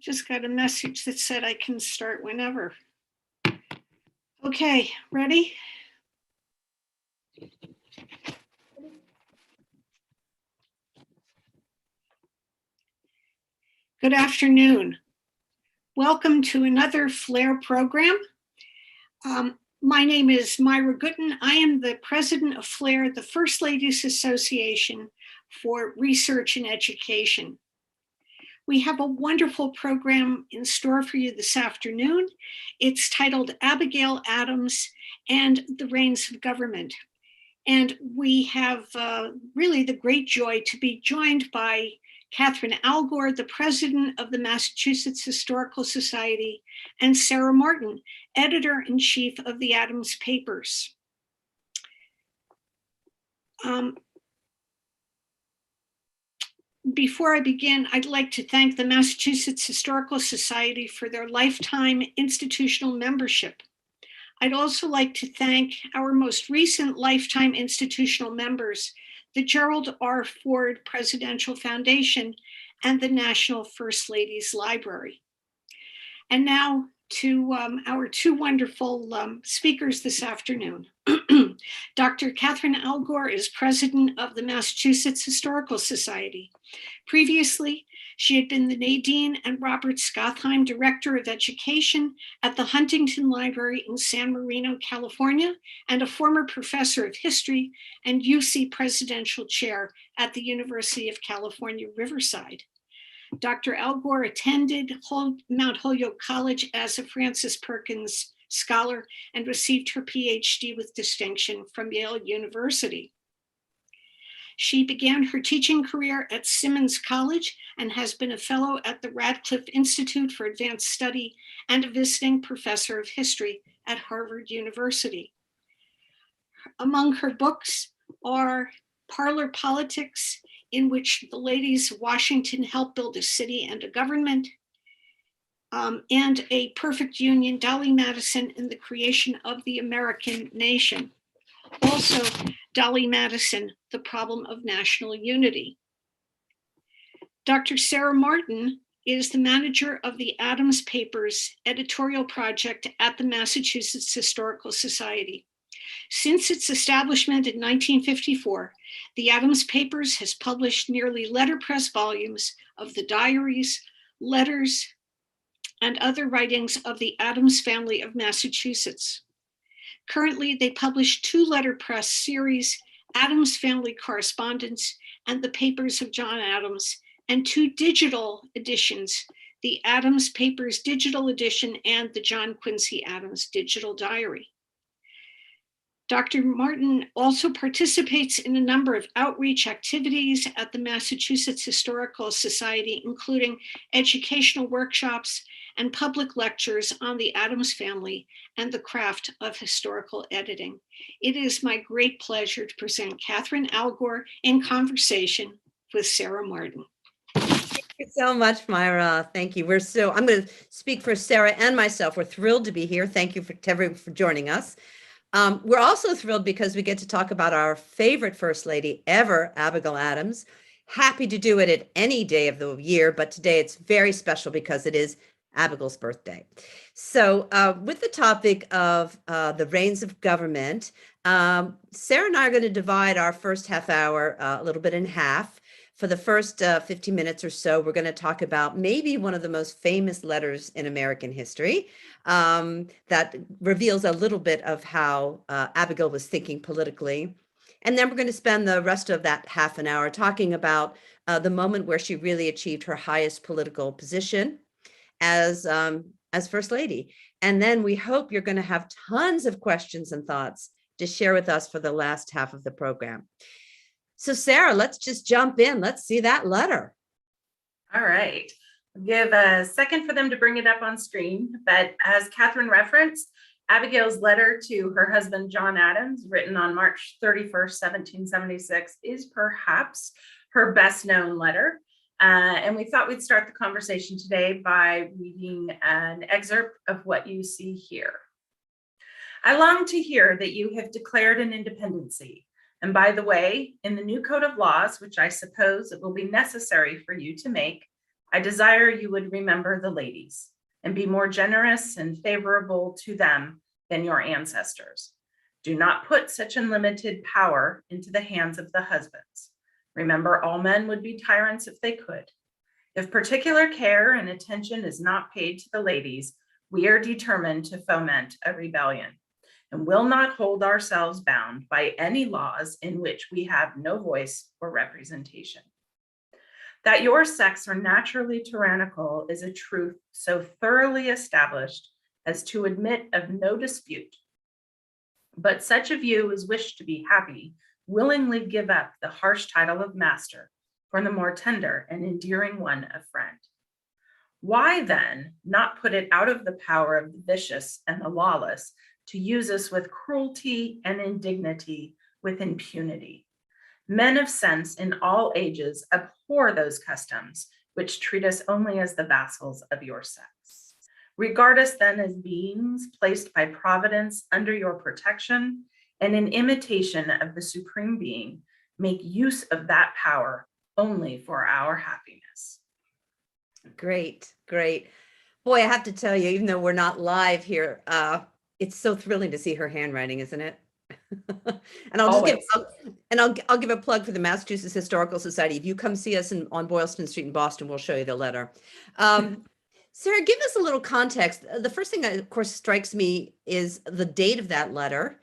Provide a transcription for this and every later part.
Just got a message that said I can start whenever. Okay, ready? Good afternoon. Welcome to another FLAIR program. My name is Myra Gooden. I am the president of FLAIR, the First Ladies Association for Research and Education. We have a wonderful program in store for you this afternoon. It's titled Abigail Adams and the Reins of Government. And we have really the great joy to be joined by Catherine Algor, the president of the Massachusetts Historical Society, and Sarah Martin, editor-in-chief of the Adams Papers. Before I begin, I'd like to thank the Massachusetts Historical Society for their lifetime institutional membership. I'd also like to thank our most recent lifetime institutional members, the Gerald R. Ford Presidential Foundation and the National First Ladies Library. And now to our two wonderful speakers this afternoon. Dr. Catherine Algor is president of the Massachusetts Historical Society. Previously, she had been the Nadine and Robert Scothheim Director of Education at the Huntington Library in San Marino, California, and a former professor of history and UC Presidential Chair at the University of California, Riverside. Dr. Algor attended Mount Holyoke College as a Francis Perkins Scholar and received her PhD with distinction from Yale University. She began her teaching career at Simmons College and has been a fellow at the Radcliffe Institute for Advanced Study and a visiting professor of history at Harvard University. Among her books are Parlor Politics, in which the ladies of Washington helped build a city and a government, and A Perfect Union, Dolly Madison and the Creation of the American Nation. Also, Dolly Madison, The Problem of National Unity. Dr. Sarah Martin is the manager of the Adams Papers editorial project at the Massachusetts Historical Society. Since its establishment in 1954, the Adams Papers has published nearly letterpress volumes of the diaries, letters, and other writings of the Adams family of Massachusetts. Currently, they publish two letterpress series, Adams Family Correspondence and the Papers of John Adams, and two digital editions, the Adams Papers Digital Edition and the John Quincy Adams Digital Diary. Dr. Martin also participates in a number of outreach activities at the Massachusetts Historical Society, including educational workshops and public lectures on the Adams family and the craft of historical editing. It is my great pleasure to present Catherine Algor in conversation with Sarah Martin. Thank you so much, Myra. Thank you. I'm going to speak for Sarah and myself. We're thrilled to be here. Thank you to everyone for joining us. We're also thrilled because we get to talk about our favorite First Lady ever, Abigail Adams. Happy to do it at any day of the year, but today it's very special because it is Abigail's birthday. So with the topic of the reins of government, Sarah and I are going to divide our first half hour a little bit in half. For the first 50 minutes or so, we're going to talk about maybe one of the most famous letters in American history that reveals a little bit of how Abigail was thinking politically. And then we're going to spend the rest of that half an hour talking about the moment where she really achieved her highest political position as First Lady. And then we hope you're going to have tons of questions and thoughts to share with us for the last half of the program. So Sarah, let's just jump in. Let's see that letter. All right. I'll give a second for them to bring it up on screen. But as Catherine referenced, Abigail's letter to her husband, John Adams, written on March 31st, 1776, is perhaps her best known letter. And we thought we'd start the conversation today by reading an excerpt of what you see here. I long to hear that you have declared an independency. And by the way, in the new code of laws, which I suppose it will be necessary for you to make, I desire you would remember the ladies and be more generous and favorable to them than your ancestors. Do not put such unlimited power into the hands of the husbands. Remember, all men would be tyrants if they could. If particular care and attention is not paid to the ladies, we are determined to foment a rebellion and will not hold ourselves bound by any laws in which we have no voice or representation. That your sex are naturally tyrannical is a truth so thoroughly established as to admit of no dispute. But such of you as wish to be happy willingly give up the harsh title of master for the more tender and endearing one of friend. Why then not put it out of the power of the vicious and the lawless to use us with cruelty and indignity with impunity? Men of sense in all ages abhor those customs which treat us only as the vassals of your sex. Regard us then as beings placed by Providence under your protection, and in imitation of the Supreme Being, make use of that power only for our happiness. Great, great. Boy, I have to tell you, even though we're not live here, it's so thrilling to see her handwriting, isn't it? And I'll I'll give a plug for the Massachusetts Historical Society. If you come see us on Boylston Street in Boston, we'll show you the letter. Sarah, give us a little context. The first thing that, of course, strikes me is the date of that letter,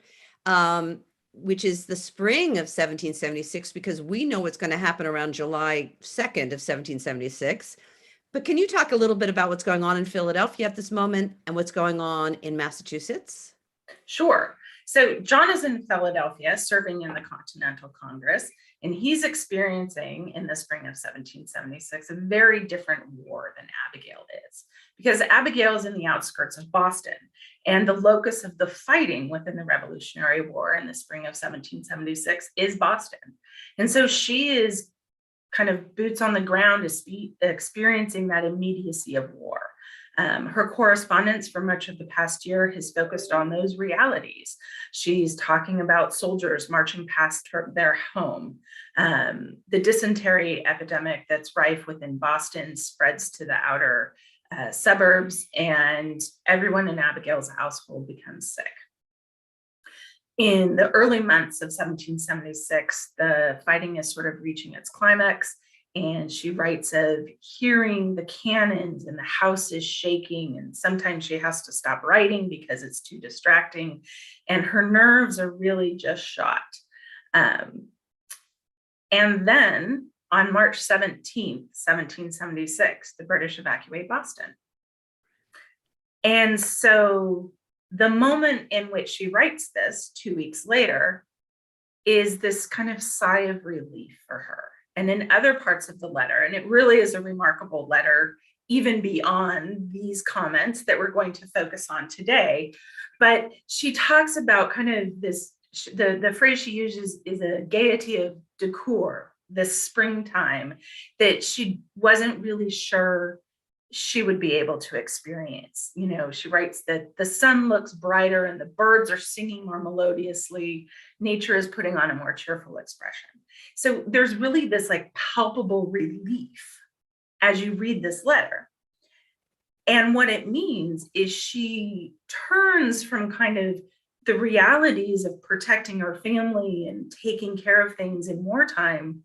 which is the spring of 1776, because we know what's going to happen around July 2nd of 1776. But can you talk a little bit about what's going on in Philadelphia at this moment and what's going on in Massachusetts? Sure. So John is in Philadelphia serving in the Continental Congress, and he's experiencing in the spring of 1776 a very different war than Abigail is, because Abigail is in the outskirts of Boston, and the locus of the fighting within the Revolutionary War in the spring of 1776 is Boston. And so she is kind of boots on the ground, experiencing that immediacy of war. Her correspondence for much of the past year has focused on those realities. She's talking about soldiers marching past their home. The dysentery epidemic that's rife within Boston spreads to the outer suburbs, and everyone in Abigail's household becomes sick. In the early months of 1776, the fighting is sort of reaching its climax. And she writes of hearing the cannons and the house is shaking, and sometimes she has to stop writing because it's too distracting, and her nerves are really just shot. And then on March 17th, 1776, the British evacuate Boston. And so the moment in which she writes this 2 weeks later is this kind of sigh of relief for her. And in other parts of the letter, and it really is a remarkable letter, even beyond these comments that we're going to focus on today, but she talks about kind of this, the phrase she uses is a gaiety of decor, this springtime that she wasn't really sure she would be able to experience. You know, she writes that the sun looks brighter and the birds are singing more melodiously. Nature is putting on a more cheerful expression. So there's really this like palpable relief as you read this letter. And what it means is she turns from kind of the realities of protecting her family and taking care of things in wartime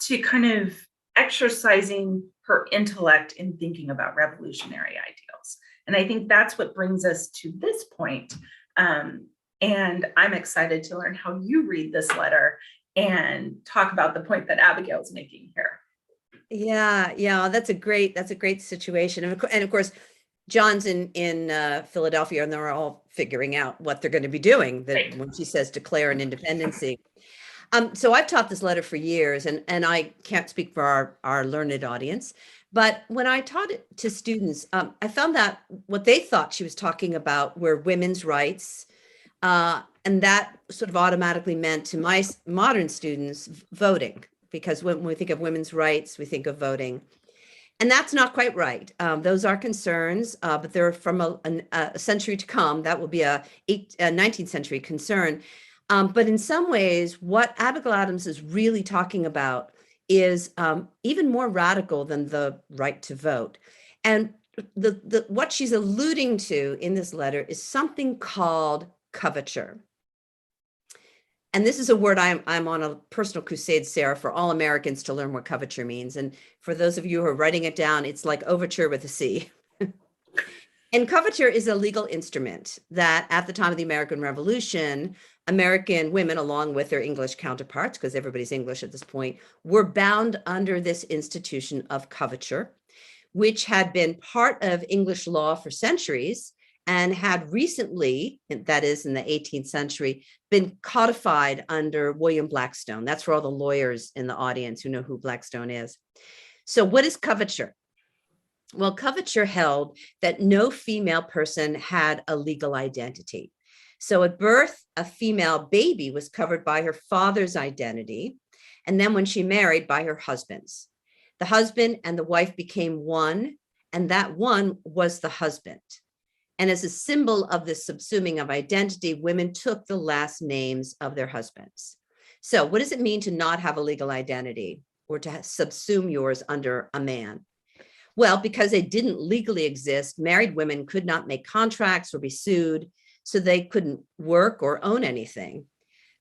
to kind of exercising her intellect in thinking about revolutionary ideals. And I think that's what brings us to this point. And I'm excited to learn how you read this letter and talk about the point that Abigail's making here. Yeah, that's a great situation. And of course, John's in Philadelphia, and they're all figuring out what they're going to be doing when she says declare an independency. So I've taught this letter for years, and I can't speak for our learned audience, but when I taught it to students, I found that what they thought she was talking about were women's rights, and that sort of automatically meant to my modern students voting, because when we think of women's rights, we think of voting. And that's not quite right. Those are concerns, but they're from a century to come. That will be a 19th century concern. But in some ways, what Abigail Adams is really talking about is even more radical than the right to vote. And what she's alluding to in this letter is something called coverture. And this is a word I'm on a personal crusade, Sarah, for all Americans to learn what coverture means. And for those of you who are writing it down, it's like overture with a C. And coverture is a legal instrument that at the time of the American Revolution, American women, along with their English counterparts, because everybody's English at this point, were bound under this institution of coverture, which had been part of English law for centuries and had recently, that is in the 18th century, been codified under William Blackstone. That's for all the lawyers in the audience who know who Blackstone is. So what is coverture? Well, coverture held that no female person had a legal identity. So at birth, a female baby was covered by her father's identity, and then when she married, by her husband's. The husband and the wife became one, and that one was the husband. And as a symbol of the subsuming of identity, women took the last names of their husbands. So what does it mean to not have a legal identity or to subsume yours under a man? Well, because they didn't legally exist, married women could not make contracts or be sued, so they couldn't work or own anything.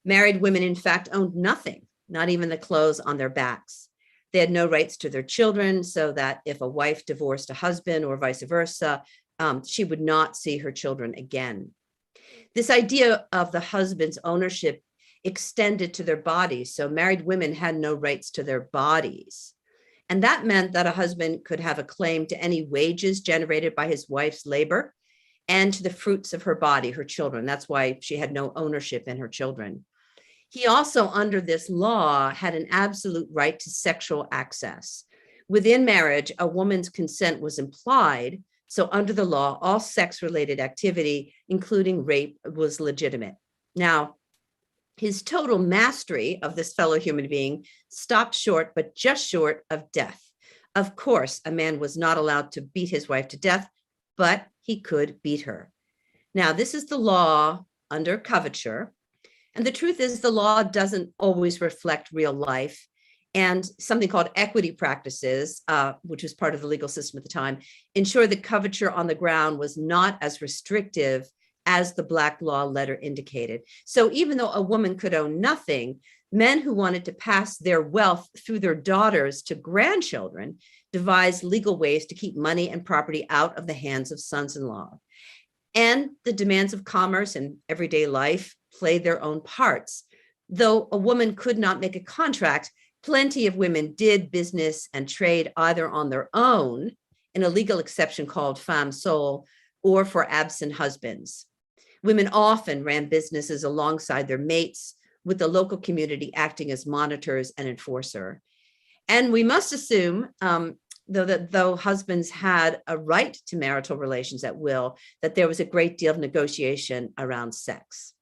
Married women, in fact, owned nothing, not even the clothes on their backs. They had no rights to their children, so that if a wife divorced a husband or vice versa, she would not see her children again. This idea of the husband's ownership extended to their bodies, so married women had no rights to their bodies. And that meant that a husband could have a claim to any wages generated by his wife's labor and to the fruits of her body, her children. That's why she had no ownership in her children. He also, under this law, had an absolute right to sexual access. Within marriage, a woman's consent was implied. So under the law, all sex-related activity, including rape, was legitimate. Now, his total mastery of this fellow human being stopped short, but just short of death. Of course, a man was not allowed to beat his wife to death, but he could beat her. Now, this is the law under coverture. And the truth is, the law doesn't always reflect real life. And something called equity practices, which was part of the legal system at the time, ensured that coverture on the ground was not as restrictive as the Black law letter indicated. So even though a woman could own nothing, men who wanted to pass their wealth through their daughters to grandchildren devised legal ways to keep money and property out of the hands of sons-in-law. And the demands of commerce and everyday life played their own parts. Though a woman could not make a contract, plenty of women did business and trade either on their own, in a legal exception called femme sole, or for absent husbands. Women often ran businesses alongside their mates, with the local community acting as monitors and enforcer. And we must assume, though husbands had a right to marital relations at will, that there was a great deal of negotiation around sex.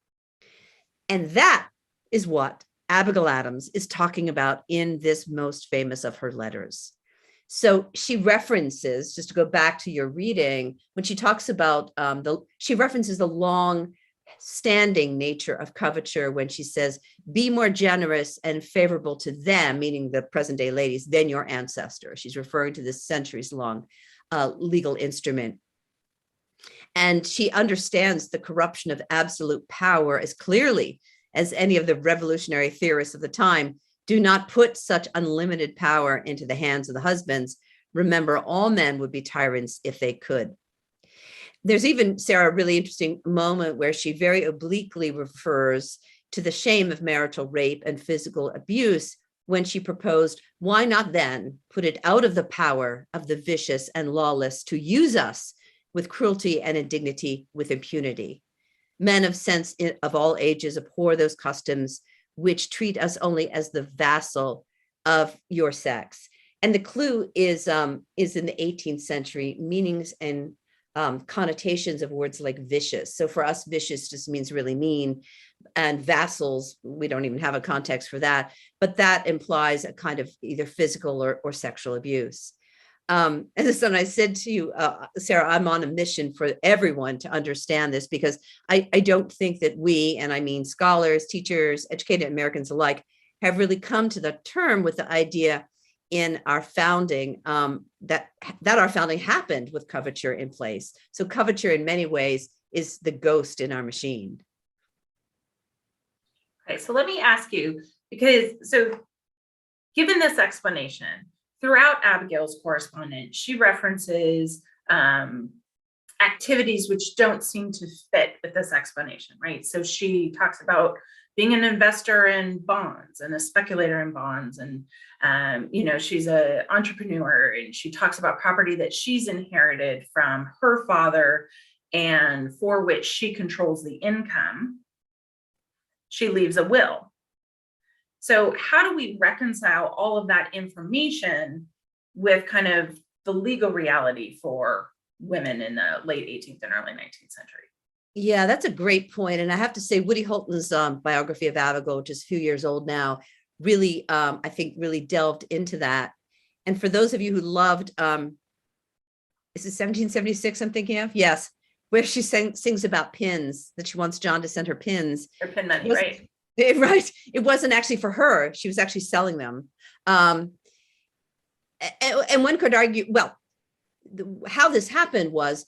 And that is what Abigail Adams is talking about in this most famous of her letters. So she references, just to go back to your reading, when she talks about she references the long standing nature of coverture when she says, be more generous and favorable to them, meaning the present day ladies, than your ancestors. She's referring to this centuries long legal instrument. And she understands the corruption of absolute power as clearly as any of the revolutionary theorists of the time. Do not put such unlimited power into the hands of the husbands. Remember, all men would be tyrants if they could. There's even, Sarah, a really interesting moment where she very obliquely refers to the shame of marital rape and physical abuse when she proposed, why not then put it out of the power of the vicious and lawless to use us with cruelty and indignity with impunity. Men of sense of all ages abhor those customs which treat us only as the vassal of your sex. And the clue is in the 18th century, meanings and connotations of words like vicious. So for us, vicious just means really mean, and vassals, we don't even have a context for that, but that implies a kind of either physical or sexual abuse. And so I said to you, Sarah, I'm on a mission for everyone to understand this, because I don't think that we, and I mean scholars, teachers, educated Americans alike, have really come to the term with the idea in our founding that our founding happened with coverture in place. So coverture in many ways is the ghost in our machine. Okay, so let me ask you, because given this explanation, throughout Abigail's correspondence, she references activities which don't seem to fit with this explanation, right? So she talks about being an investor in bonds and a speculator in bonds, and she's an entrepreneur, and she talks about property that she's inherited from her father and for which she controls the income. She leaves a will. So how do we reconcile all of that information with kind of the legal reality for women in the late 18th and early 19th century? Yeah, that's a great point. And I have to say, Woody Holton's biography of Abigail, which is a few years old now, really, I think, really delved into that. And for those of you who loved, is it 1776 I'm thinking of? Yes, where she sings about pins, that she wants John to send her pins. Her pin money, right? Right. It wasn't actually for her. She was actually selling them. And one could argue, well, how this happened was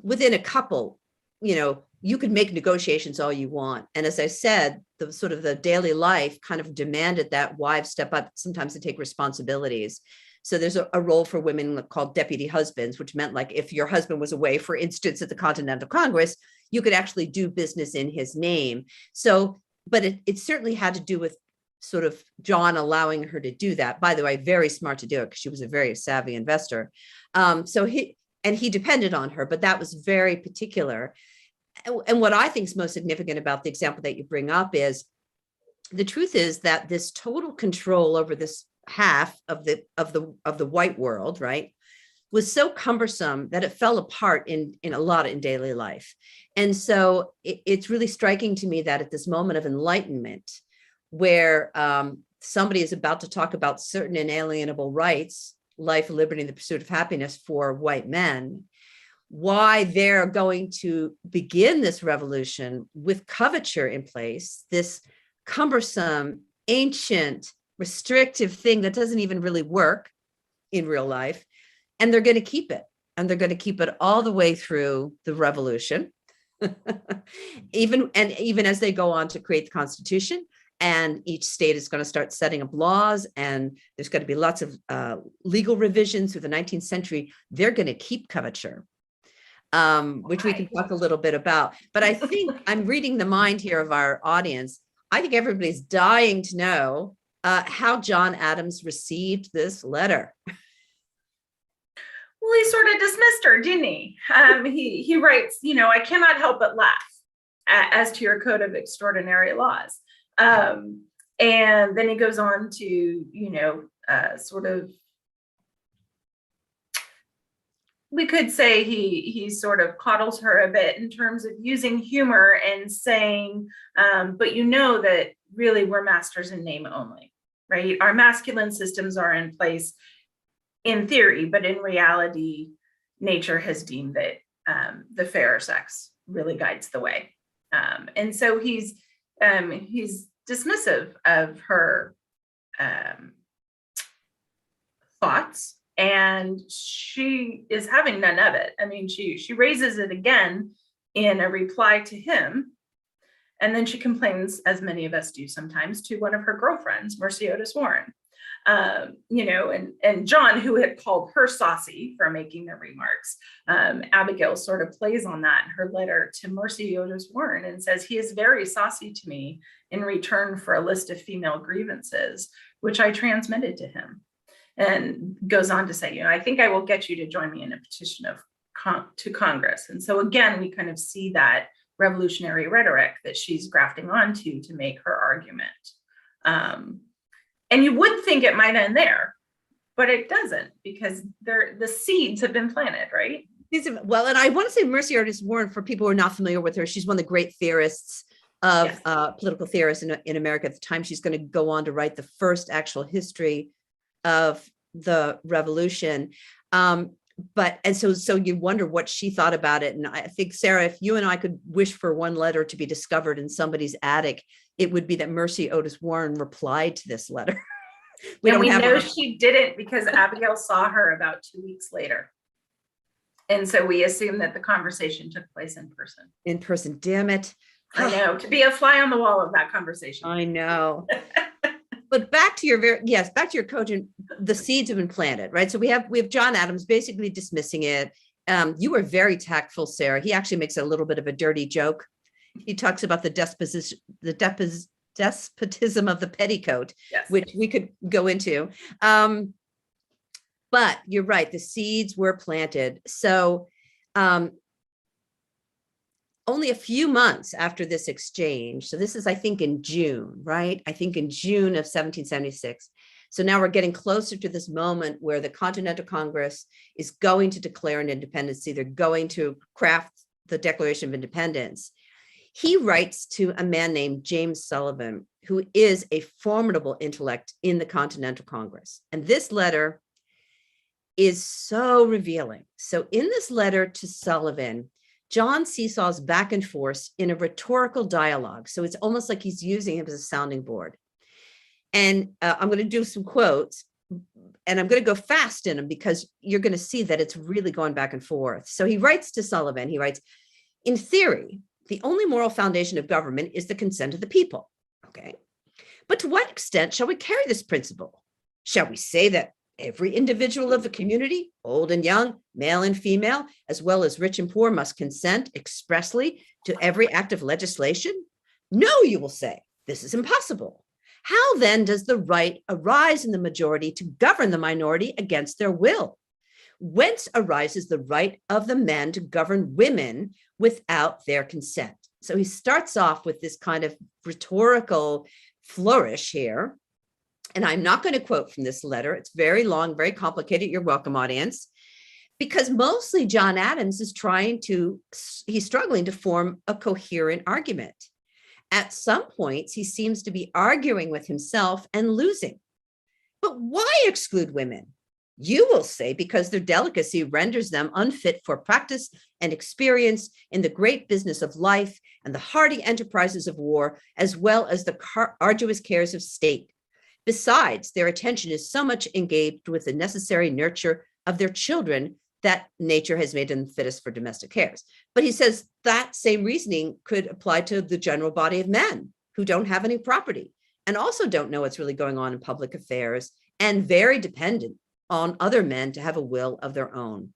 within a couple, you could make negotiations all you want. And as I said, the sort of the daily life kind of demanded that wives step up sometimes to take responsibilities. So there's a role for women called deputy husbands, which meant like if your husband was away, for instance, at the Continental Congress, you could actually do business in his name. So, but it certainly had to do with sort of John allowing her to do that. By the way, very smart to do it because she was a very savvy investor. So he depended on her, but that was very particular. And what I think is most significant about the example that you bring up is the truth is that this total control over this half of the white world, right, was so cumbersome that it fell apart in a lot in daily life. And so it's really striking to me that at this moment of enlightenment, where somebody is about to talk about certain inalienable rights, life, liberty, and the pursuit of happiness for white men, why they're going to begin this revolution with coverture in place, this cumbersome, ancient, restrictive thing that doesn't even really work in real life. And they're going to keep it. And they're going to keep it all the way through the revolution, even as they go on to create the Constitution. And each state is going to start setting up laws, and there's going to be lots of legal revisions through the 19th century. They're going to keep coverture, which we can talk a little bit about. But I think I'm reading the mind here of our audience. I think everybody's dying to know how John Adams received this letter. Well, he sort of dismissed her, didn't he? He writes, I cannot help but laugh as to your code of extraordinary laws. And then he goes on to, sort of, we could say he sort of coddles her a bit in terms of using humor and saying, but that really we're masters in name only, right? Our masculine systems are in place in theory, but in reality, nature has deemed that the fairer sex really guides the way. And so he's dismissive of her thoughts, and she is having none of it. I mean, she raises it again in a reply to him, and then she complains, as many of us do sometimes, to one of her girlfriends, Mercy Otis Warren. And John, who had called her saucy for making the remarks, Abigail sort of plays on that in her letter to Mercy Otis Warren and says, he is very saucy to me in return for a list of female grievances, which I transmitted to him. And goes on to say, I think I will get you to join me in a petition to Congress. And so again, we kind of see that revolutionary rhetoric that she's grafting onto to make her argument. And you would think it might end there, but it doesn't, because the seeds have been planted, right? Well, and I want to say Mercy Otis Warren, for people who are not familiar with her, she's one of the great theorists of political theorists in America at the time. She's going to go on to write the first actual history of the revolution. so you wonder what she thought about it. And I think, Sarah, if you and I could wish for one letter to be discovered in somebody's attic, it would be that Mercy Otis Warren replied to this letter. We know she didn't because Abigail saw her about 2 weeks later. And so we assume that the conversation took place in person. In person, damn it. I know, to be a fly on the wall of that conversation. I know. But back to your back to your coach, and the seeds have been planted, right? So we have John Adams basically dismissing it. You were very tactful, Sarah. He actually makes a little bit of a dirty joke. He talks about the despotism of the petticoat, yes, which we could go into. But you're right, the seeds were planted. So only a few months after this exchange, so this is, I think, in June, right? I think in June of 1776. So now we're getting closer to this moment where the Continental Congress is going to declare an independence. They're going to craft the Declaration of Independence. He writes to a man named James Sullivan, who is a formidable intellect in the Continental Congress. And this letter is so revealing. So in this letter to Sullivan, John seesaws back and forth in a rhetorical dialogue. So it's almost like he's using him as a sounding board. And I'm going to do some quotes, and I'm going to go fast in them because you're going to see that it's really going back and forth. So he writes to Sullivan, he writes, in theory, the only moral foundation of government is the consent of the people. Okay. But to what extent shall we carry this principle? Shall we say that every individual of the community, old and young, male and female, as well as rich and poor, must consent expressly to every act of legislation? No, you will say, this is impossible. How then does the right arise in the majority to govern the minority against their will? Whence arises the right of the men to govern women without their consent? So he starts off with this kind of rhetorical flourish here. And I'm not going to quote from this letter. It's very long, very complicated. You're welcome, audience. Because mostly John Adams is he's struggling to form a coherent argument. At some points, he seems to be arguing with himself and losing. But why exclude women? You will say because their delicacy renders them unfit for practice and experience in the great business of life and the hardy enterprises of war, as well as the arduous cares of state. Besides, their attention is so much engaged with the necessary nurture of their children that nature has made them fittest for domestic cares. But he says that same reasoning could apply to the general body of men who don't have any property and also don't know what's really going on in public affairs and very dependent on other men to have a will of their own.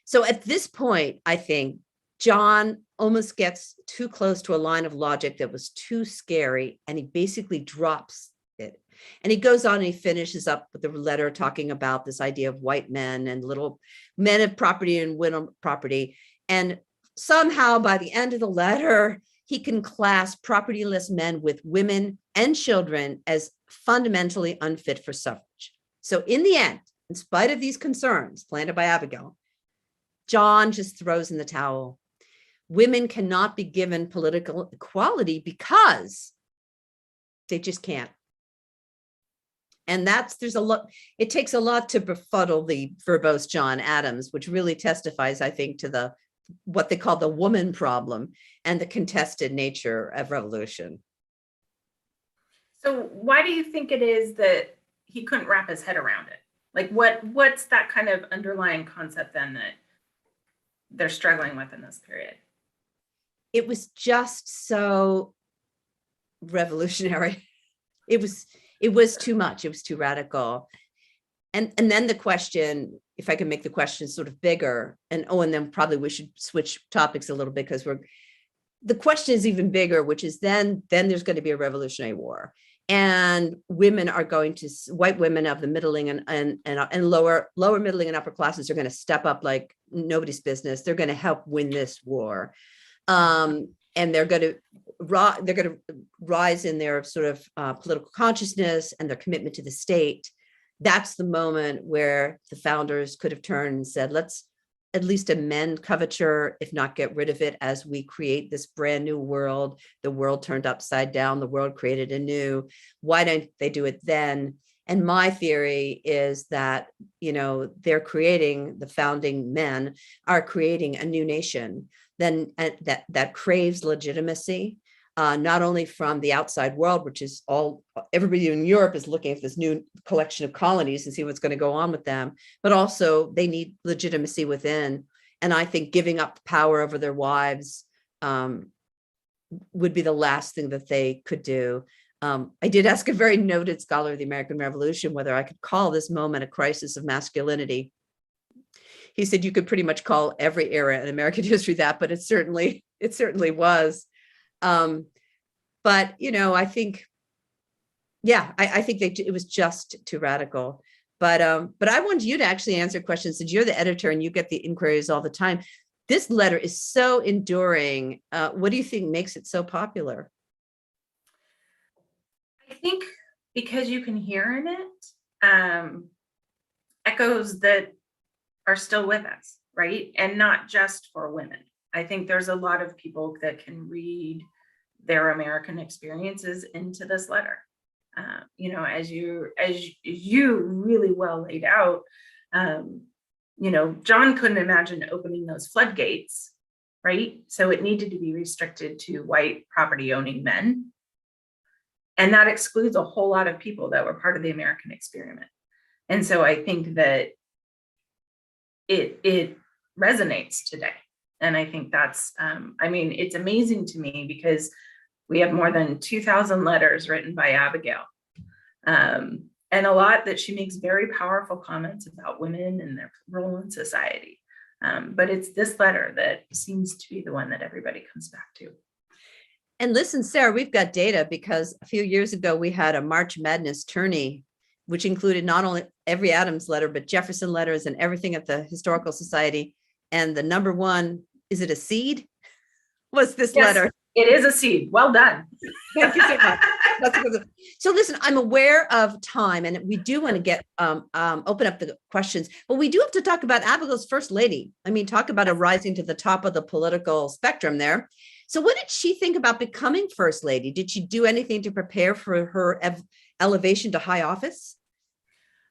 So at this point, I think John almost gets too close to a line of logic that was too scary, and he basically drops it. And he goes on and he finishes up with the letter talking about this idea of white men and little men of property and women property. And somehow by the end of the letter, he can class propertyless men with women and children as fundamentally unfit for suffrage. So in the end, in spite of these concerns planted by Abigail, John just throws in the towel. Women cannot be given political equality because they just can't. And it takes a lot to befuddle the verbose John Adams, which really testifies, I think, to what they call the woman problem and the contested nature of revolution. So why do you think it is that he couldn't wrap his head around it? Like what's that kind of underlying concept then that they're struggling with in this period? It was just so revolutionary. It was too much. It was too radical. And then the question, if I can make the question sort of bigger, and then probably we should switch topics a little bit because the question is even bigger, which is then there's going to be a revolutionary war. And white women of the middling and lower middling and upper classes are going to step up like nobody's business. They're going to help win this war. And they're going to rise in their sort of political consciousness and their commitment to the state. That's the moment where the founders could have turned and said, let's at least amend coverture, if not get rid of it, as we create this brand new world. The world turned upside down, the world created anew. Why don't they do it then? And my theory is that, they're creating, the founding men are creating a new nation then that craves legitimacy, not only from the outside world, which is everybody in Europe is looking at this new collection of colonies and see what's going to go on with them, but also they need legitimacy within. And I think giving up power over their wives would be the last thing that they could do. I did ask a very noted scholar of the American Revolution whether I could call this moment a crisis of masculinity. He said you could pretty much call every era in American history that, but it certainly was. But I think, I think it was just too radical. But I wanted you to actually answer questions since you're the editor and you get the inquiries all the time. This letter is so enduring. What do you think makes it so popular? I think because you can hear in it echoes that are still with us, right? And not just for women. I think there's a lot of people that can read their American experiences into this letter. As you really well laid out, John couldn't imagine opening those floodgates, right? So it needed to be restricted to white property owning men. And that excludes a whole lot of people that were part of the American experiment. And so I think that it resonates today. And I think that's, it's amazing to me because we have more than 2,000 letters written by Abigail. And a lot that she makes very powerful comments about women and their role in society. But it's this letter that seems to be the one that everybody comes back to. And listen, Sarah, we've got data because a few years ago, we had a March Madness tourney, which included not only every Adams letter, but Jefferson letters and everything at the Historical Society. And the number one, is it a seed? Was this letter? It is a seed. Well done. Thank you so much. That's a good. So listen, I'm aware of time and we do want to get open up the questions, but we do have to talk about Abigail's first lady. Talk about a rising to the top of the political spectrum there. So what did she think about becoming first lady? Did she do anything to prepare for her elevation to high office?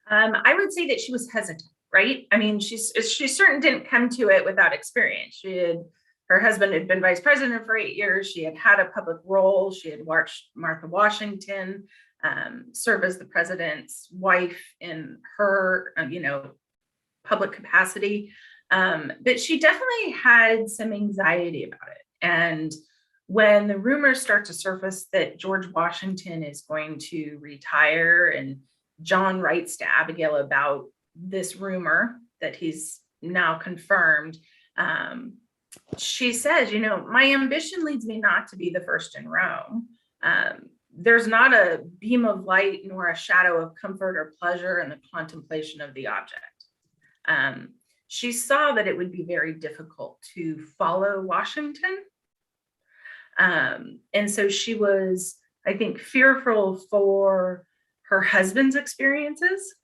I would say that she was hesitant, right? She certainly didn't come to it without experience. Her husband had been vice president for 8 years. She had had a public role. She had watched Martha Washington serve as the president's wife in her, public capacity. But she definitely had some anxiety about it. And when the rumors start to surface that George Washington is going to retire, and John writes to Abigail about this rumor that he's now confirmed, she says, my ambition leads me not to be the first in Rome. There's not a beam of light nor a shadow of comfort or pleasure in the contemplation of the object. She saw that it would be very difficult to follow Washington. And so she was, I think, fearful for her husband's experiences.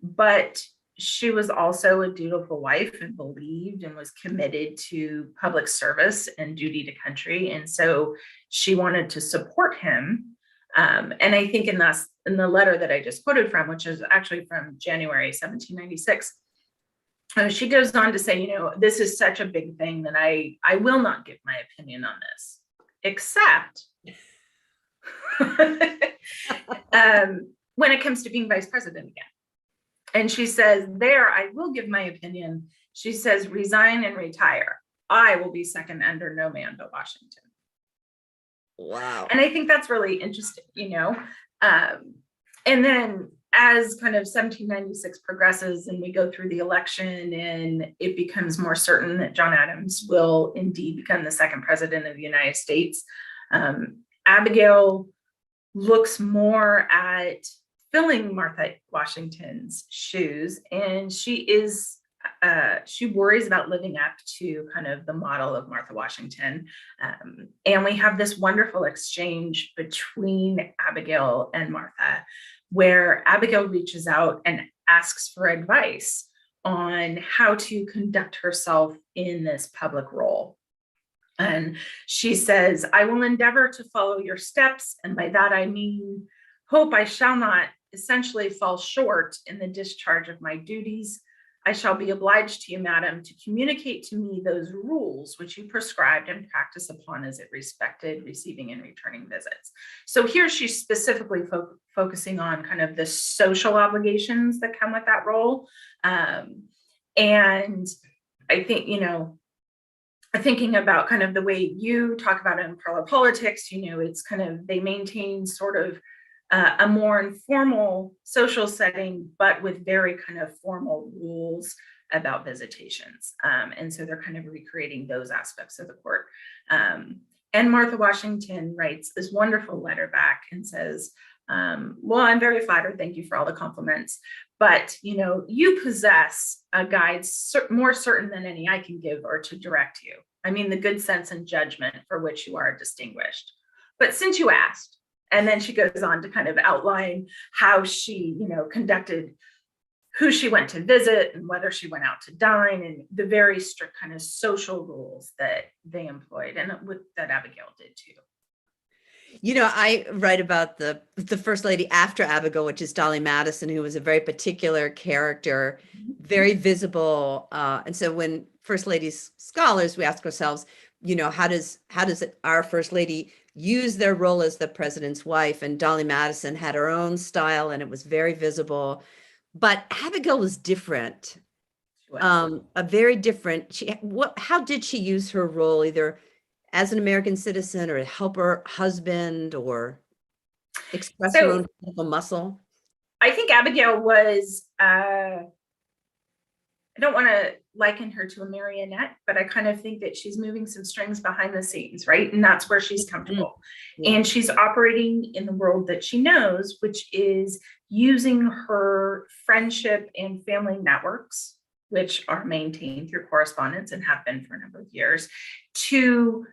But she was also a dutiful wife and believed and was committed to public service and duty to country. And so she wanted to support him. And I think in the letter that I just quoted from, which is actually from January 1796, she goes on to say, this is such a big thing that I will not give my opinion on this, except when it comes to being vice president again. And she says, there, I will give my opinion. She says, resign and retire. I will be second under no man but Washington. Wow. And I think that's really interesting, and then as kind of 1796 progresses and we go through the election and it becomes more certain that John Adams will indeed become the second president of the United States, Abigail looks more at filling Martha Washington's shoes, and she worries about living up to kind of the model of Martha Washington. And we have this wonderful exchange between Abigail and Martha, where Abigail reaches out and asks for advice on how to conduct herself in this public role. And she says, I will endeavor to follow your steps. And by that, I mean, hope I shall not essentially fall short in the discharge of my duties. I shall be obliged to you, madam, to communicate to me those rules which you prescribed and practice upon as it respected receiving and returning visits. So here she's specifically focusing on kind of the social obligations that come with that role. And I think, thinking about kind of the way you talk about it in parlor politics, it's kind of, they maintain sort of a more informal social setting, but with very kind of formal rules about visitations. And so they're kind of recreating those aspects of the court. And Martha Washington writes this wonderful letter back and says, well, I'm very flattered. Thank you for all the compliments. But, you possess a guide more certain than any I can give or to direct you. I mean, the good sense and judgment for which you are distinguished. But since you asked, and then she goes on to kind of outline how she, conducted, who she went to visit and whether she went out to dine, and the very strict kind of social rules that they employed, and that Abigail did too. I write about the first lady after Abigail, which is Dolly Madison, who was a very particular character, very visible. And so when first ladies scholars, we ask ourselves, how does our first lady use their role as the president's wife? And Dolly Madison had her own style, and it was very visible. But Abigail was different, a very different. How did she use her role, either as an American citizen or to help her husband or express her own political muscle? I think Abigail was, I don't want to liken her to a marionette, but I kind of think that she's moving some strings behind the scenes, right? And that's where she's comfortable. Yeah. And she's operating in the world that she knows, which is using her friendship and family networks, which are maintained through correspondence and have been for a number of years, to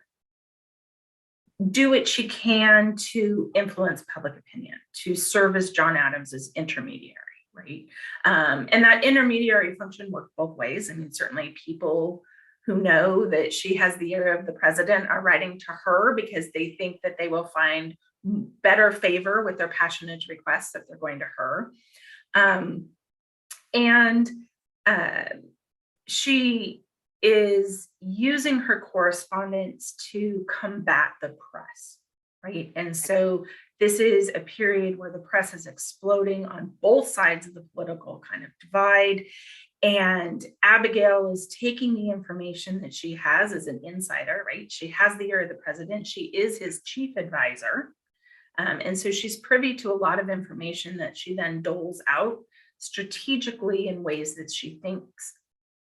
do what she can to influence public opinion, to serve as John Adams's intermediary, right? And that intermediary function worked both ways. I mean, certainly people who know that she has the ear of the president are writing to her because they think that they will find better favor with their passionate requests if they're going to her. She is using her correspondence to combat the press, right? And so this is a period where the press is exploding on both sides of the political kind of divide. And Abigail is taking the information that she has as an insider, right? She has the ear of the president. She is his chief advisor. And so she's privy to a lot of information that she then doles out strategically in ways that she thinks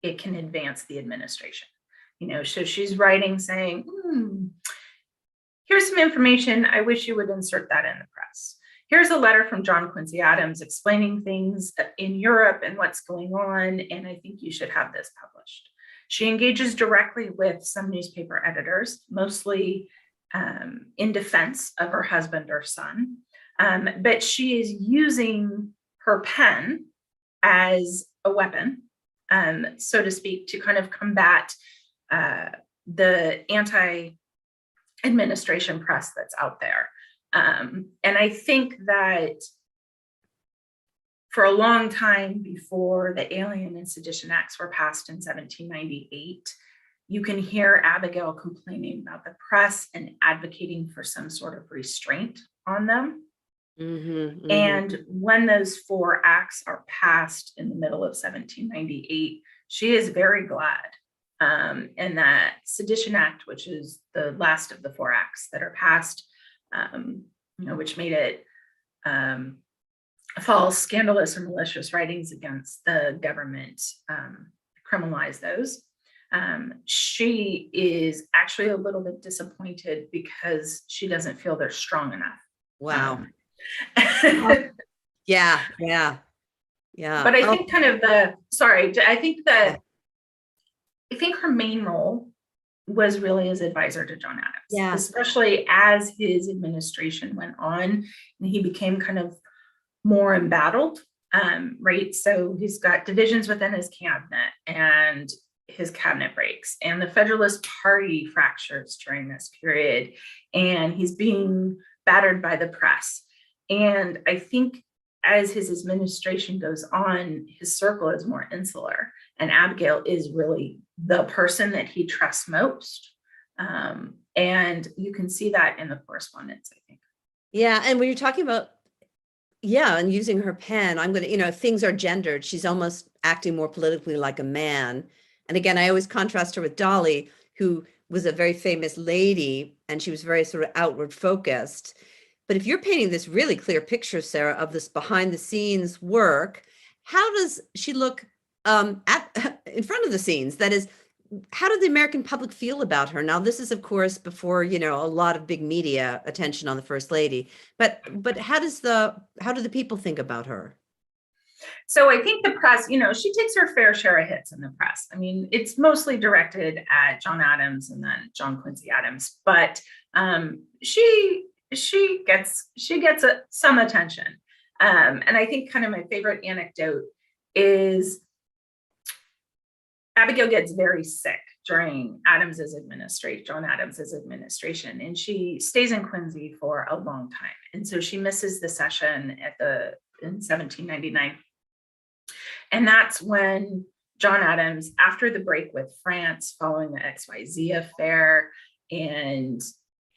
it can advance the administration. So she's writing saying, here's some information. I wish you would insert that in the press. Here's a letter from John Quincy Adams explaining things in Europe and what's going on, and I think you should have this published. She engages directly with some newspaper editors, mostly in defense of her husband or son, but she is using her pen as a weapon, so to speak, to kind of combat the anti-administration press that's out there. And I think that for a long time before the Alien and Sedition Acts were passed in 1798, you can hear Abigail complaining about the press and advocating for some sort of restraint on them. And when those 4 acts are passed in the middle of 1798, she is very glad. And that Sedition Act, which is the last of the 4 acts that are passed, which made it false, scandalous, or malicious writings against the government, criminalize those. She is actually a little bit disappointed because she doesn't feel they're strong enough. Wow. Yeah. But I think kind of I think her main role was really as advisor to John Adams, especially as his administration went on and he became kind of more embattled, right? So he's got divisions within his cabinet and his cabinet breaks, and the Federalist Party fractures during this period, and he's being battered by the press. And I think as his administration goes on, his circle is more insular, and Abigail is really the person that he trusts most. And you can see that in the correspondence, I think. Yeah. And when you're talking about, yeah, and using her pen, I'm going to, things are gendered. She's almost acting more politically like a man. And again, I always contrast her with Dolly, who was a very famous lady, and she was very sort of outward focused. But if you're painting this really clear picture, Sarah, of this behind the scenes work, how does she look in front of the scenes? That is, how did the American public feel about her? Now, this is, of course, before, a lot of big media attention on the First Lady. But how do the people think about her? So I think the press, she takes her fair share of hits in the press. I mean, it's mostly directed at John Adams and then John Quincy Adams, but she gets some attention. And I think kind of my favorite anecdote is Abigail gets very sick during John Adams's administration, and she stays in Quincy for a long time. And so she misses the session in 1799. And that's when John Adams, after the break with France following the XYZ affair, and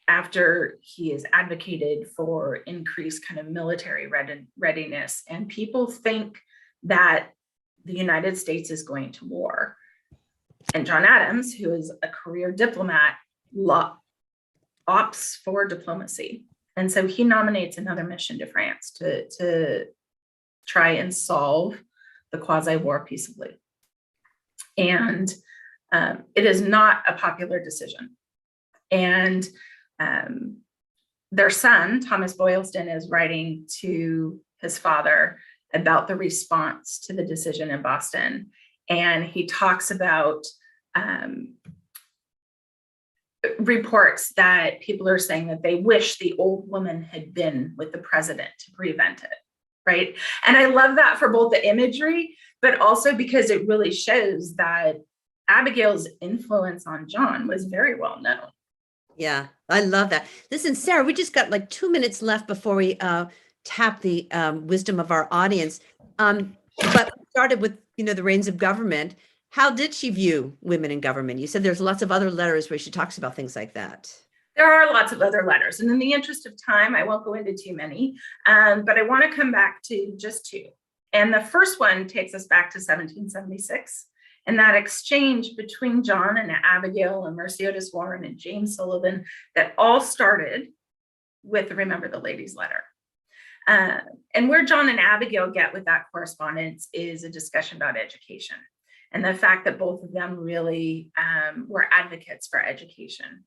after he has advocated for increased kind of military readiness, and people think that the United States is going to war. And John Adams, who is a career diplomat, opts for diplomacy. And so he nominates another mission to France to try and solve the quasi-war peaceably. And it is not a popular decision. And their son, Thomas Boylston, is writing to his father about the response to the decision in Boston. And he talks about reports that people are saying that they wish the old woman had been with the president to prevent it, right? And I love that for both the imagery, but also because it really shows that Abigail's influence on John was very well known. Yeah, I love that. Listen, Sarah, we just got like 2 minutes left before we tap the wisdom of our audience. But we started with, the reins of government. How did she view women in government? You said there's lots of other letters where she talks about things like that. There are lots of other letters. And in the interest of time, I won't go into too many, but I want to come back to just two. And the first one takes us back to 1776. And that exchange between John and Abigail and Mercy Otis Warren and James Sullivan that all started with Remember the Lady's Letter. And where John and Abigail get with that correspondence is a discussion about education and the fact that both of them really were advocates for education.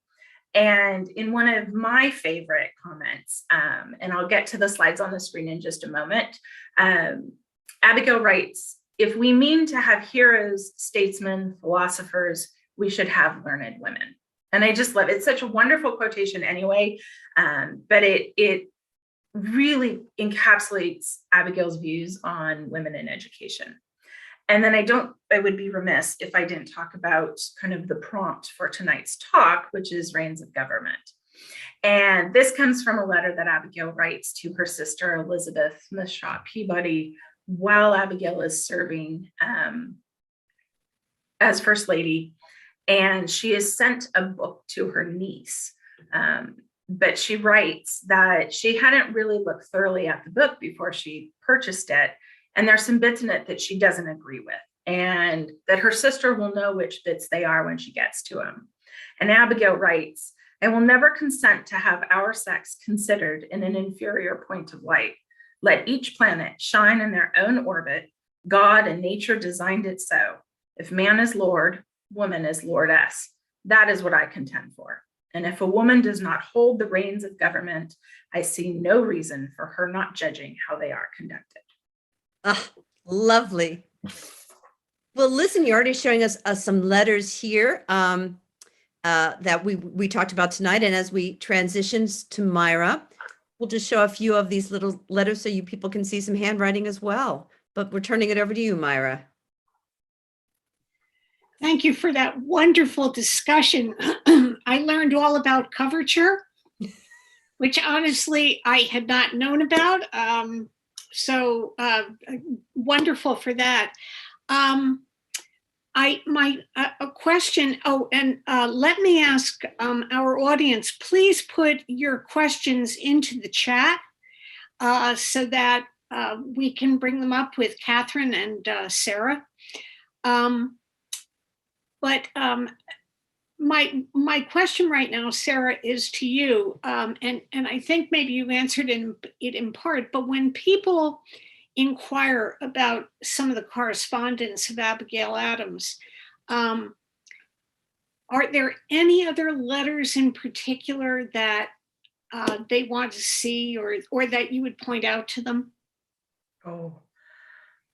And in one of my favorite comments, and I'll get to the slides on the screen in just a moment, Abigail writes, "If we mean to have heroes, statesmen, philosophers, we should have learned women." And I just love it. It's such a wonderful quotation anyway, but it really encapsulates Abigail's views on women in education. And then I would be remiss if I didn't talk about kind of the prompt for tonight's talk, which is reigns of government. And this comes from a letter that Abigail writes to her sister, Elizabeth Smith Shaw Peabody, while Abigail is serving as First Lady. And she has sent a book to her niece. But she writes that she hadn't really looked thoroughly at the book before she purchased it. And there's some bits in it that she doesn't agree with, and that her sister will know which bits they are when she gets to them. And Abigail writes, "I will never consent to have our sex considered in an inferior point of light. Let each planet shine in their own orbit. God and nature designed it so. If man is Lord, woman is lordess. That is what I contend for. And if a woman does not hold the reins of government, I see no reason for her not judging how they are conducted." Ah, lovely. Well, listen, you're already showing us some letters here that we talked about tonight. And as we transition to Myra, we'll just show a few of these little letters so you people can see some handwriting as well. But we're turning it over to you, Myra. Thank you for that wonderful discussion. I learned all about coverture, which honestly I had not known about. So wonderful for that. A question. Oh, and let me ask our audience, please put your questions into the chat so that we can bring them up with Catherine and Sarah. But my question right now, Sarah, is to you, and I think maybe you answered it in part, but when people inquire about some of the correspondence of Abigail Adams, are there any other letters in particular that they want to see or that you would point out to them? Oh,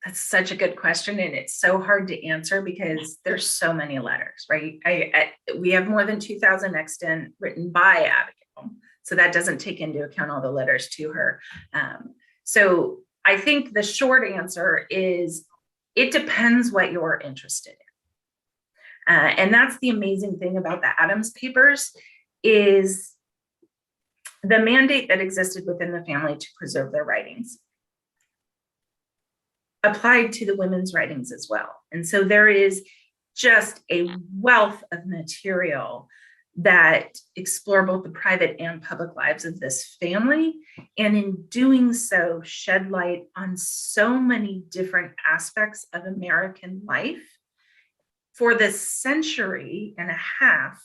that's such a good question. And it's so hard to answer because there's so many letters, right? We have more than 2,000 extant written by Abigail. So that doesn't take into account all the letters to her. So I think the short answer is it depends what you're interested in. And that's the amazing thing about the Adams papers is the mandate that existed within the family to preserve their writings applied to the women's writings as well. And so there is just a wealth of material that explore both the private and public lives of this family. And in doing so, shed light on so many different aspects of American life for the century and a half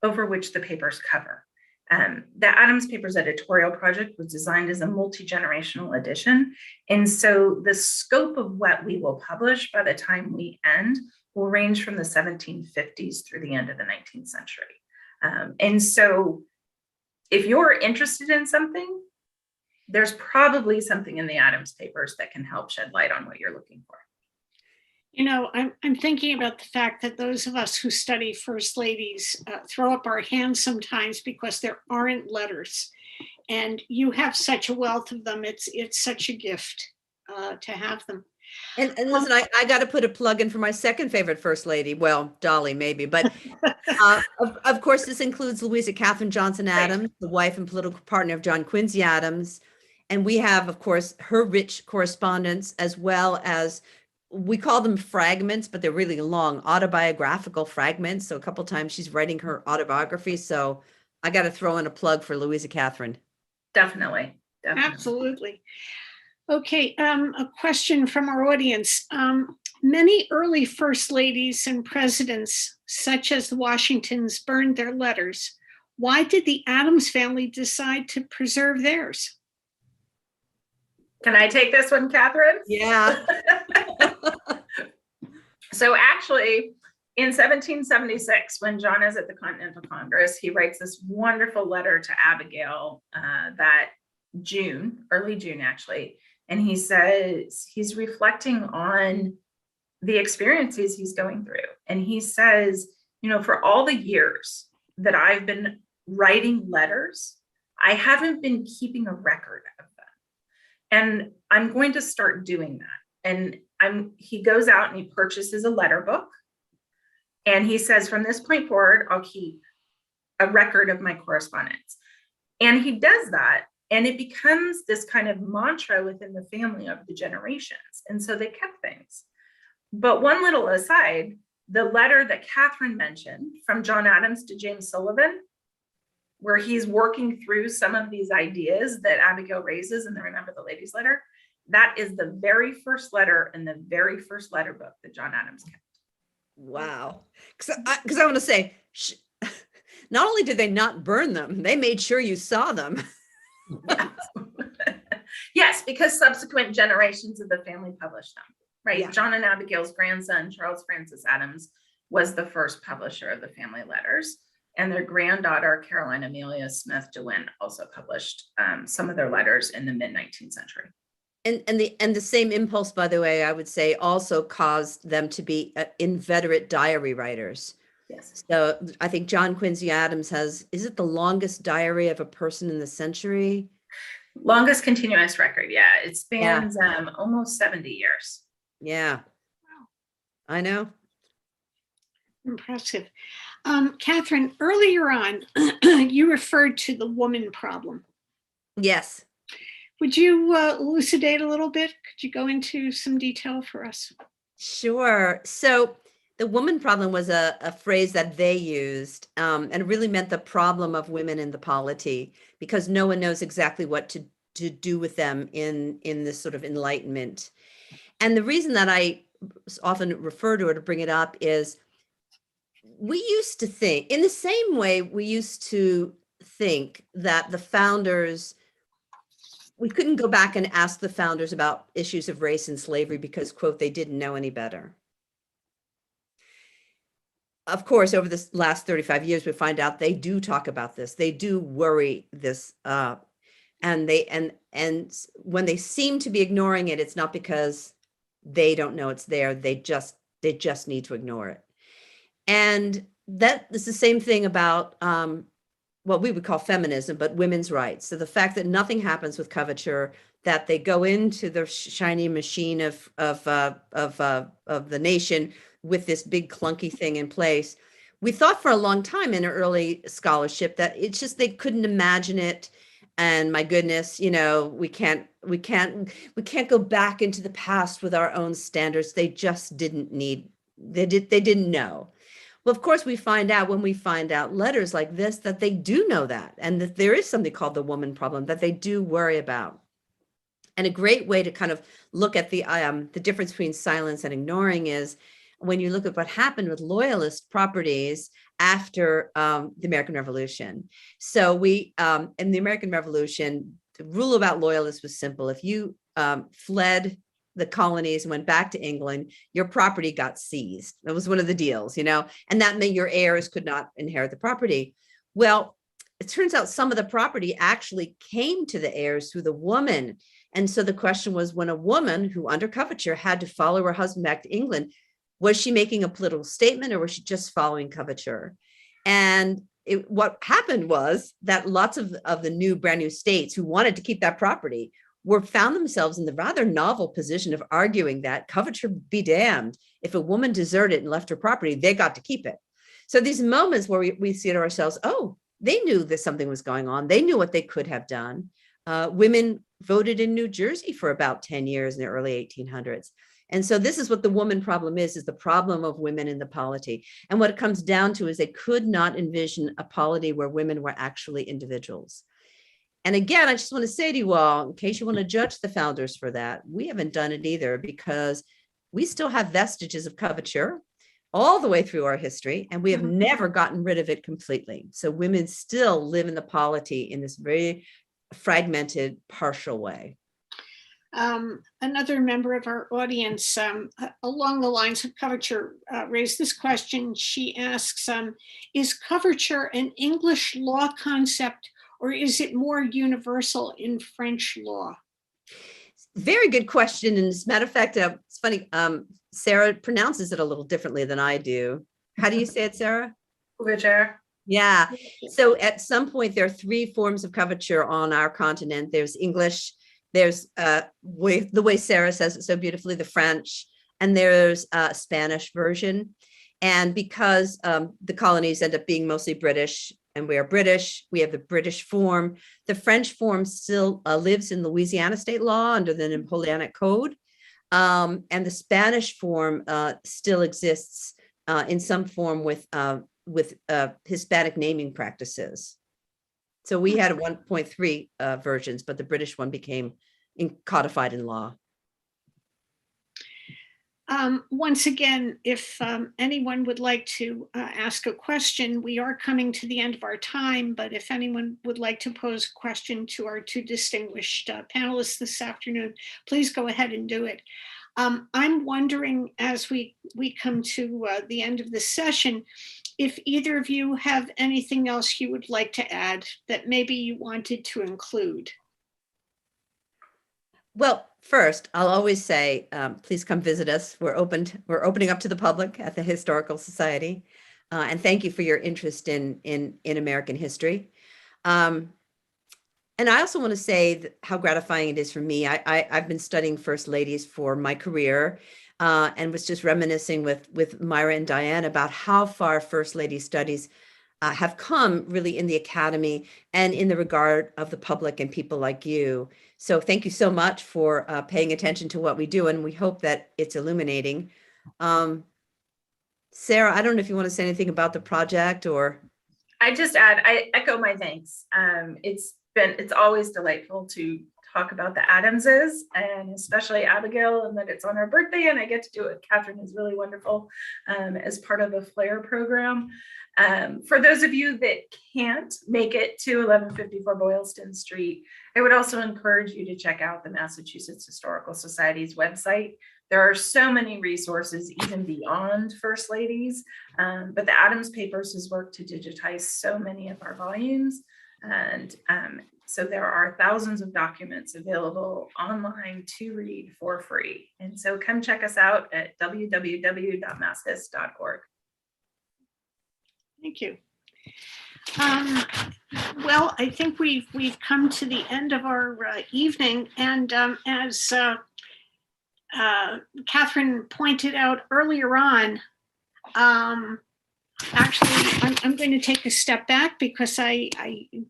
over which the papers cover. The Adams Papers editorial project was designed as a multi-generational edition. And so the scope of what we will publish by the time we end will range from the 1750s through the end of the 19th century. And so if you're interested in something, there's probably something in the Adams Papers that can help shed light on what you're looking for. You know, I'm thinking about the fact that those of us who study first ladies throw up our hands sometimes because there aren't letters, and you have such a wealth of them. It's such a gift to have them. And listen, I got to put a plug in for my second favorite first lady. Well, Dolly, maybe, but of course, this includes Louisa Catherine Johnson Adams, the wife and political partner of John Quincy Adams. And we have, of course, her rich correspondence, as well as we call them fragments, but they're really long autobiographical fragments. So a couple times she's writing her autobiography. So I got to throw in a plug for Louisa Catherine. Definitely. Absolutely. Okay, a question from our audience. Many early first ladies and presidents, such as the Washingtons, burned their letters. Why did the Adams family decide to preserve theirs? Can I take this one, Catherine? Yeah. So actually, in 1776, when John is at the Continental Congress, he writes this wonderful letter to Abigail that early June, actually. And he says he's reflecting on the experiences he's going through. And he says, you know, for all the years that I've been writing letters, I haven't been keeping a record of them. And I'm going to start doing that. And he goes out and he purchases a letter book. And he says, from this point forward, I'll keep a record of my correspondence. And he does that. And it becomes this kind of mantra within the family of the generations. And so they kept things. But one little aside, the letter that Catherine mentioned from John Adams to James Sullivan, where he's working through some of these ideas that Abigail raises in the Remember the Ladies letter, that is the very first letter in the very first letter book that John Adams kept. Wow. Because I want to say, not only did they not burn them, they made sure you saw them. Yes, because subsequent generations of the family published them, right? Yeah. John and Abigail's grandson, Charles Francis Adams, was the first publisher of the family letters. And their granddaughter, Caroline Amelia Smith DeWin, also published some of their letters in the mid-19th century. And the same impulse, by the way, I would say also caused them to be inveterate diary writers. Yes. So I think John Quincy Adams is it the longest diary of a person in the century? Longest continuous record. Yeah. It spans almost 70 years. Yeah. Wow. I know. Impressive. Catherine, earlier on, you referred to the woman problem. Yes. Would you elucidate a little bit? Could you go into some detail for us? Sure. So the woman problem was a phrase that they used, and it really meant the problem of women in the polity, because no one knows exactly what to do with them in this sort of enlightenment. And the reason that I often refer to it or bring it up is we used to think, in the same way we used to think that the founders, we couldn't go back and ask the founders about issues of race and slavery because, quote, they didn't know any better. Of course, over the last 35 years, we find out they do talk about this. They do worry this, and when they seem to be ignoring it, it's not because they don't know it's there. They just need to ignore it. And that is the same thing about what we would call feminism, but women's rights. So the fact that nothing happens with coverture, that they go into the shiny machine of the nation with this big clunky thing in place. We thought for a long time in early scholarship that it's just they couldn't imagine it. And my goodness, we can't go back into the past with our own standards. They just didn't know. Well, of course, we find out when we find out letters like this that they do know that, and that there is something called the woman problem that they do worry about. And a great way to kind of look at the difference between silence and ignoring is when you look at what happened with loyalist properties after the American Revolution. So in the American Revolution, the rule about loyalists was simple. If you fled the colonies and went back to England, your property got seized. That was one of the deals, and that meant your heirs could not inherit the property. Well, it turns out some of the property actually came to the heirs through the woman. And so the question was, when a woman who under coverture had to follow her husband back to England, was she making a political statement or was she just following coverture? And what happened was that lots of the new brand new states who wanted to keep that property found themselves in the rather novel position of arguing that coverture be damned. If a woman deserted and left her property, they got to keep it. So these moments where we see to ourselves, oh, they knew that something was going on. They knew what they could have done. Women voted in New Jersey for about 10 years in the early 1800s. And so this is what the woman problem is the problem of women in the polity. And what it comes down to is they could not envision a polity where women were actually individuals. And again, I just want to say to you all, in case you want to judge the founders for that, we haven't done it either, because we still have vestiges of coverture all the way through our history, and we have never gotten rid of it completely. So women still live in the polity in this very fragmented, partial way. Another member of our audience, along the lines of coverture, raised this question. She asks, is coverture an English law concept, or is it more universal in French law? Very good question. And as a matter of fact, it's funny, Sarah pronounces it a little differently than I do. How do you say it, Sarah? Coverture. Yeah. So at some point, there are three forms of coverture on our continent. There's English, there's the way Sarah says it so beautifully, the French, and there's a Spanish version. And because the colonies end up being mostly British, and we are British, we have the British form. The French form still lives in Louisiana state law under the Napoleonic Code. And the Spanish form still exists in some form with Hispanic naming practices. So we had 1.3 versions, but the British one became codified in law. Once again, if anyone would like to ask a question, we are coming to the end of our time, but if anyone would like to pose a question to our two distinguished panelists this afternoon, please go ahead and do it. I'm wondering, as we come to the end of this session, if either of you have anything else you would like to add that maybe you wanted to include. Well, first, I'll always say, please come visit us. We're opening up to the public at the Historical Society. And thank you for your interest in American history. And And I also want to say that how gratifying it is for me. I've been studying First Ladies for my career, and was just reminiscing with Myra and Diane about how far First Lady studies have come really in the academy and in the regard of the public and people like you. So thank you so much for paying attention to what we do, and we hope that it's illuminating. Sarah, I don't know if you want to say anything about the project or. I just add, I echo my thanks. It's always delightful to talk about the Adamses, and especially Abigail, and that it's on her birthday and I get to do it. Catherine is really wonderful as part of the Flair program. For those of you that can't make it to 1154 Boylston Street, I would also encourage you to check out the Massachusetts Historical Society's website. There are so many resources even beyond First Ladies, but the Adams Papers has worked to digitize so many of our volumes. And so there are thousands of documents available online to read for free. And so come check us out at www.masshist.org. Thank you. Well, I think we've come to the end of our evening, and as Catherine pointed out earlier on, actually, I'm going to take a step back because I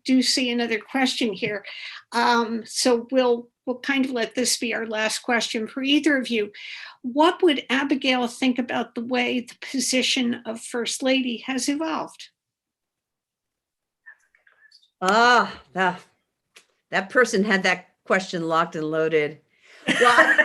do see another question here. So we'll kind of let this be our last question for either of you. What would Abigail think about the way the position of First Lady has evolved? That person had that question locked and loaded. Well,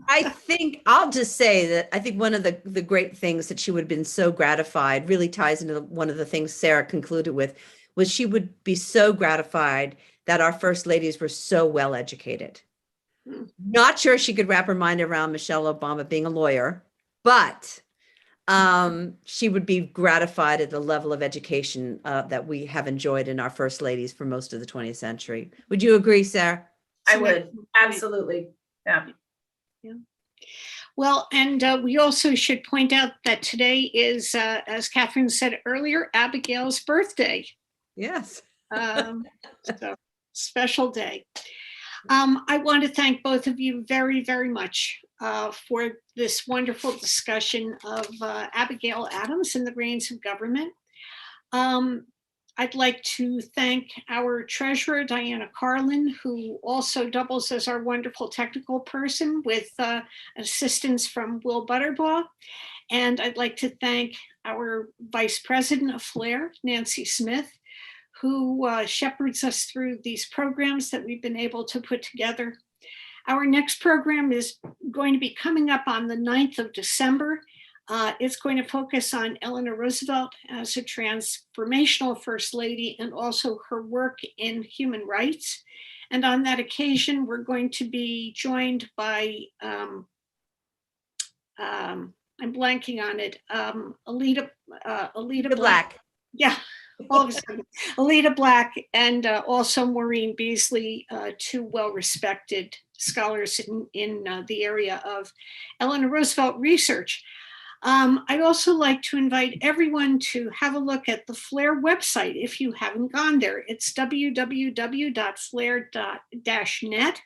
I think I'll just say that I think one of the great things that she would have been so gratified really ties into one of the things Sarah concluded with, was she would be so gratified that our First Ladies were so well educated. Not sure she could wrap her mind around Michelle Obama being a lawyer, but she would be gratified at the level of education that we have enjoyed in our First Ladies for most of the 20th century. Would you agree, Sarah? I would, absolutely. Yeah. Well, and we also should point out that today is, as Catherine said earlier, Abigail's birthday. Yes. So special day. I want to thank both of you very, very much for this wonderful discussion of Abigail Adams and the reins of government. I'd like to thank our treasurer, Diana Carlin, who also doubles as our wonderful technical person with assistance from Will Butterbaugh. And I'd like to thank our vice president of Flair, Nancy Smith, who shepherds us through these programs that we've been able to put together. Our next program is going to be coming up on the 9th of December. It's going to focus on Eleanor Roosevelt as a transformational First Lady and also her work in human rights. And on that occasion, we're going to be joined by, I'm blanking on it, Alita Black. Yeah, all of a sudden, Alita Black, and also Maureen Beasley, two well-respected scholars in the area of Eleanor Roosevelt research. I'd also like to invite everyone to have a look at the Flair website if you haven't gone there. It's www.flair.net.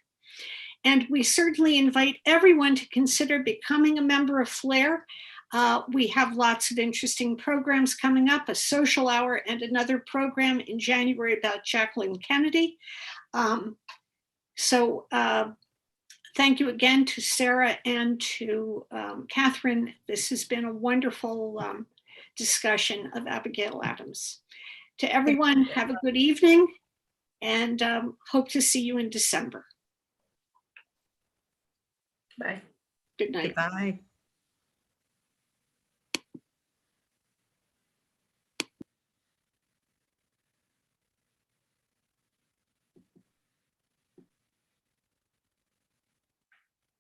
And we certainly invite everyone to consider becoming a member of Flair. We have lots of interesting programs coming up, a social hour and another program in January about Jacqueline Kennedy. Thank you again to Sarah and to Catherine. This has been a wonderful discussion of Abigail Adams. To everyone, have a good evening and hope to see you in December. Bye. Good night. Goodbye.